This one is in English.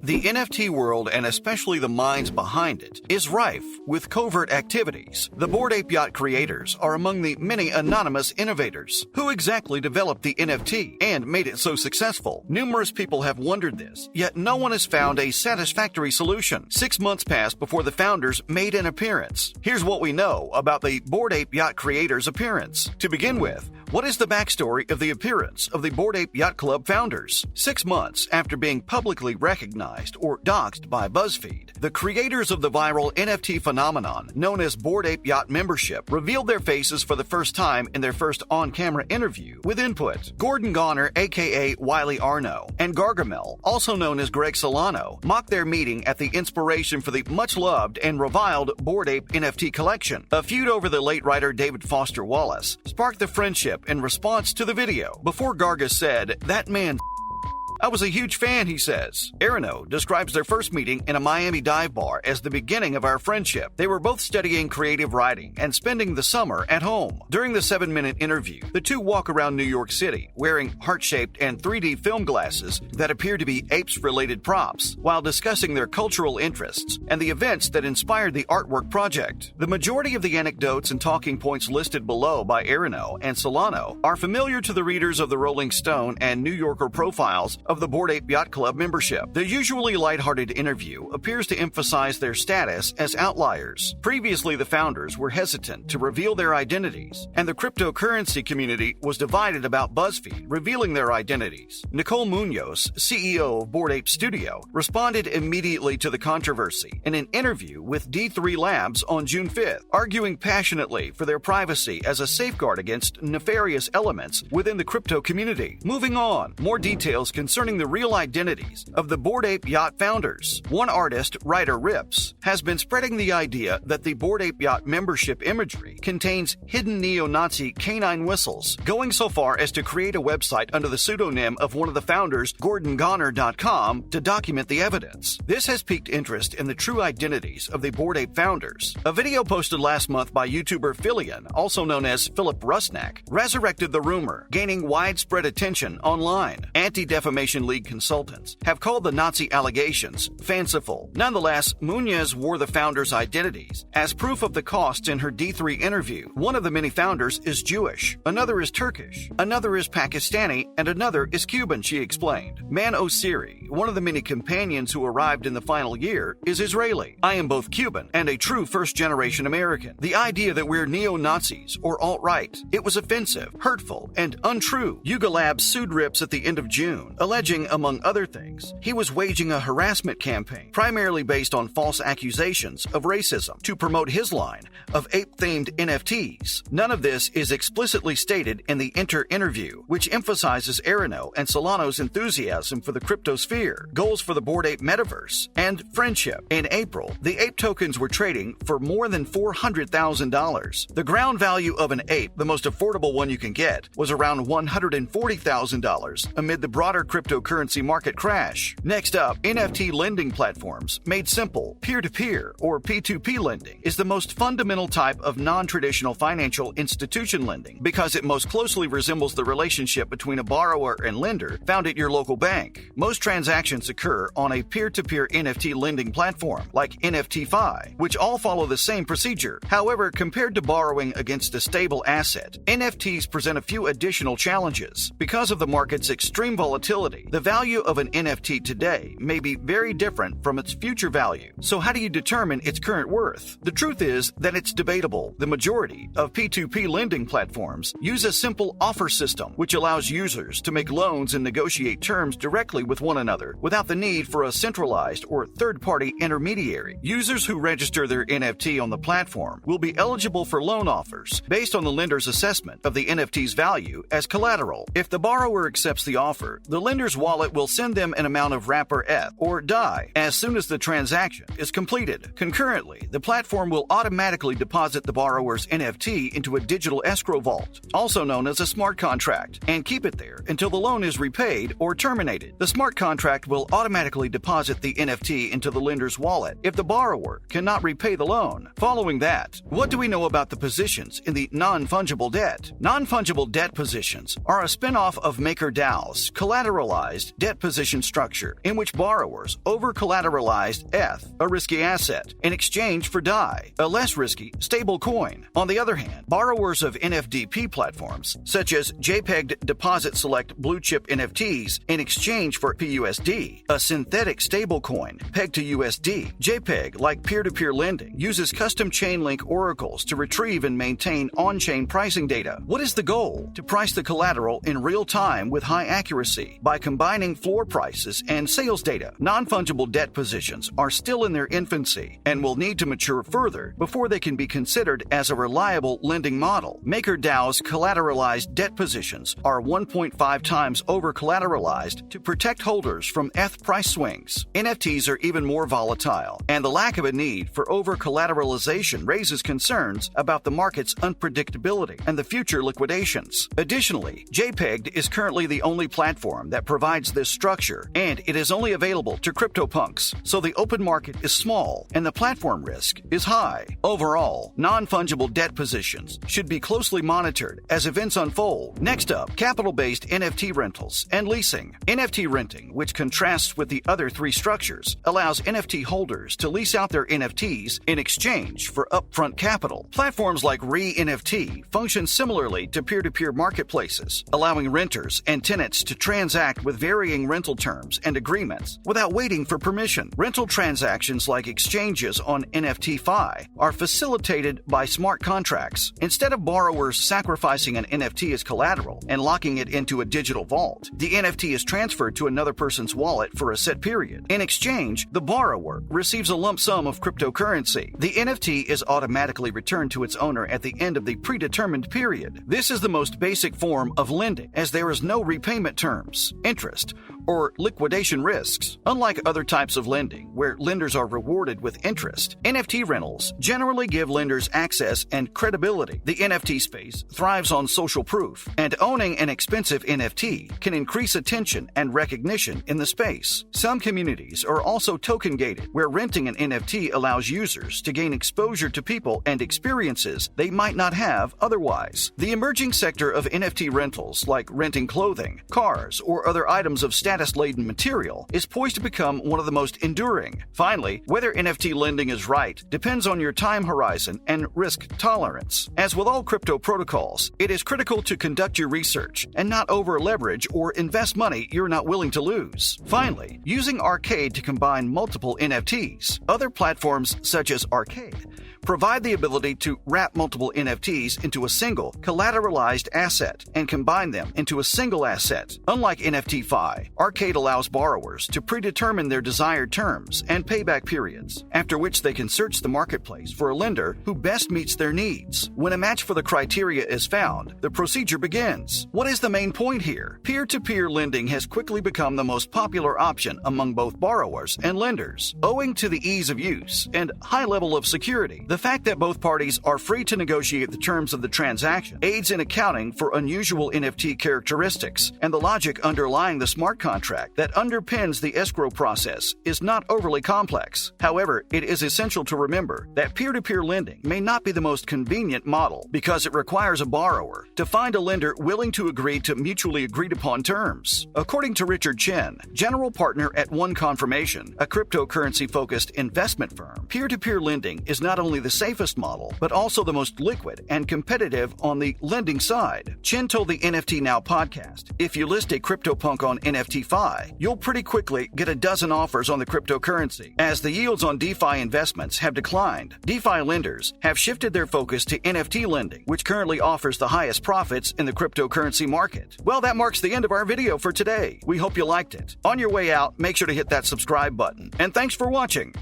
The NFT world, and especially the minds behind it, is rife with covert activities. The Bored Ape Yacht creators are among the many anonymous innovators. Who exactly developed the NFT and made it so successful? Numerous people have wondered this, yet no one has found a satisfactory solution. 6 months passed before the founders made an appearance. Here's what we know about the Bored Ape Yacht creators' appearance. To begin with, what is the backstory of the appearance of the Bored Ape Yacht Club founders? 6 months after being publicly recognized or doxxed by BuzzFeed, the creators of the viral NFT phenomenon known as Bored Ape Yacht membership revealed their faces for the first time in their first on-camera interview with Input. Gordon Goner, aka Wylie Aronow, and Gargamel, also known as Greg Solano, mocked their meeting at the inspiration for the much-loved and reviled Bored Ape NFT collection. A feud over the late writer David Foster Wallace sparked the friendship in response to the video. Before Garga said, "That man I was a huge fan," he says. Aronow describes their first meeting in a Miami dive bar as the beginning of our friendship. They were both studying creative writing and spending the summer at home. During the 7-minute interview, the two walk around New York City wearing heart-shaped and 3D film glasses that appear to be apes-related props while discussing their cultural interests and the events that inspired the artwork project. The majority of the anecdotes and talking points listed below by Aronow and Solano are familiar to the readers of the Rolling Stone and New Yorker profiles of the Bored Ape Yacht Club membership. The usually lighthearted interview appears to emphasize their status as outliers. Previously, the founders were hesitant to reveal their identities, and the cryptocurrency community was divided about BuzzFeed revealing their identities. Nicole Munoz, CEO of Bored Ape Studio, responded immediately to the controversy in an interview with D3 Labs on June 5th, arguing passionately for their privacy as a safeguard against nefarious elements within the crypto community. Moving on, more details concerning the real identities of the Bored Ape Yacht founders. One artist, writer Rips, has been spreading the idea that the Bored Ape Yacht membership imagery contains hidden neo-Nazi canine whistles, going so far as to create a website under the pseudonym of one of the founders, GordonGoner.com, to document the evidence. This has piqued interest in the true identities of the Bored Ape founders. A video posted last month by YouTuber Philion, also known as Philip Rusnak, resurrected the rumor, gaining widespread attention online. Anti-Defamation League consultants have called the Nazi allegations fanciful. Nonetheless, Munoz wore the founders' identities as proof of the costs in her D3 interview. One of the many founders is Jewish, another is Turkish, another is Pakistani, and another is Cuban, she explained. Man Osiri, one of the many companions who arrived in the final year, is Israeli. I am both Cuban and a true first-generation American. The idea that we're neo-Nazis or alt-right, it was offensive, hurtful, and untrue. Yuga Labs sued Rips at the end of June, alleging, among other things, he was waging a harassment campaign, primarily based on false accusations of racism, to promote his line of ape-themed NFTs. None of this is explicitly stated in the interview, which emphasizes Aronow and Solano's enthusiasm for the cryptosphere, goals for the Bored Ape metaverse, and friendship. In April, the ape tokens were trading for more than $400,000. The ground value of an ape, the most affordable one you can get, was around $140,000 amid the broader cryptocurrency market crash. Next up, NFT lending platforms. Made simple, peer-to-peer or P2P lending is the most fundamental type of non-traditional financial institution lending because it most closely resembles the relationship between a borrower and lender found at your local bank. Most transactions occur on a peer-to-peer NFT lending platform like NFTFi, which all follow the same procedure. However, compared to borrowing against a stable asset, NFTs present a few additional challenges. Because of the market's extreme volatility, the value of an NFT today may be very different from its future value. So how do you determine its current worth? The truth is that it's debatable. The majority of P2P lending platforms use a simple offer system, which allows users to make loans and negotiate terms directly with one another without the need for a centralized or third-party intermediary. Users who register their NFT on the platform will be eligible for loan offers based on the lender's assessment of the NFT's value as collateral. If the borrower accepts the offer, the lender's wallet will send them an amount of wrapper ETH or DAI as soon as the transaction is completed. Concurrently, the platform will automatically deposit the borrower's NFT into a digital escrow vault, also known as a smart contract, and keep it there until the loan is repaid or terminated. The smart contract will automatically deposit the NFT into the lender's wallet if the borrower cannot repay the loan. Following that, what do we know about the positions in the non-fungible debt? Non-fungible debt positions are a spin-off of MakerDAO's collateral collateralized debt position structure in which borrowers over-collateralized ETH, a risky asset, in exchange for DAI, a less risky stable coin. On the other hand, borrowers of NFDP platforms, such as JPEG Deposit Select Blue Chip NFTs in exchange for PUSD, a synthetic stablecoin pegged to USD. JPEG, like peer-to-peer lending, uses custom Chainlink oracles to retrieve and maintain on-chain pricing data. What is the goal? To price the collateral in real time with high accuracy by combining floor prices and sales data. Non-fungible debt positions are still in their infancy and will need to mature further before they can be considered as a reliable lending model. MakerDAO's collateralized debt positions are 1.5 times over-collateralized to protect holders from ETH price swings. NFTs are even more volatile, and the lack of a need for over-collateralization raises concerns about the market's unpredictability and the future liquidations. Additionally, JPEG is currently the only platform that provides this structure, and it is only available to CryptoPunks, so the open market is small and the platform risk is high. Overall, non-fungible debt positions should be closely monitored as events unfold. Next up, capital-based NFT rentals and leasing. NFT renting, which contrasts with the other three structures, allows NFT holders to lease out their NFTs in exchange for upfront capital. Platforms like ReNFT function similarly to peer-to-peer marketplaces, allowing renters and tenants to transact with varying rental terms and agreements without waiting for permission. Rental transactions like exchanges on NFTFi are facilitated by smart contracts. Instead of borrowers sacrificing an NFT as collateral and locking it into a digital vault, the NFT is transferred to another person's wallet for a set period. In exchange, the borrower receives a lump sum of cryptocurrency. The NFT is automatically returned to its owner at the end of the predetermined period. This is the most basic form of lending, as there is no repayment terms, interest, or liquidation risks. Unlike other types of lending, where lenders are rewarded with interest, NFT rentals generally give lenders access and credibility. The NFT space thrives on social proof, and owning an expensive NFT can increase attention and recognition in the space. Some communities are also token-gated, where renting an NFT allows users to gain exposure to people and experiences they might not have otherwise. The emerging sector of NFT rentals, like renting clothing, cars, or other items of status-laden material, is poised to become one of the most enduring. Finally, whether NFT lending is right depends on your time horizon and risk tolerance. As with all crypto protocols, it is critical to conduct your research and not over-leverage or invest money you're not willing to lose. Finally, using Arcade to combine multiple NFTs. Other platforms such as Arcade provide the ability to wrap multiple NFTs into a single collateralized asset and combine them into a single asset. Unlike NFTFi, Arcade allows borrowers to predetermine their desired terms and payback periods, after which they can search the marketplace for a lender who best meets their needs. When a match for the criteria is found, the procedure begins. What is the main point here? Peer-to-peer lending has quickly become the most popular option among both borrowers and lenders, owing to the ease of use and high level of security. The fact that both parties are free to negotiate the terms of the transaction aids in accounting for unusual NFT characteristics, and the logic underlying the smart contract that underpins the escrow process is not overly complex. However, it is essential to remember that peer-to-peer lending may not be the most convenient model because it requires a borrower to find a lender willing to agree to mutually agreed-upon terms. According to Richard Chen, general partner at One Confirmation, a cryptocurrency-focused investment firm, peer-to-peer lending is not only the safest model, but also the most liquid and competitive on the lending side. Chen told the NFT Now podcast, if you list a CryptoPunk on NFTFi, you'll pretty quickly get a dozen offers on the cryptocurrency. As the yields on DeFi investments have declined, DeFi lenders have shifted their focus to NFT lending, which currently offers the highest profits in the cryptocurrency market. Well, that marks the end of our video for today. We hope you liked it. On your way out, make sure to hit that subscribe button. And thanks for watching.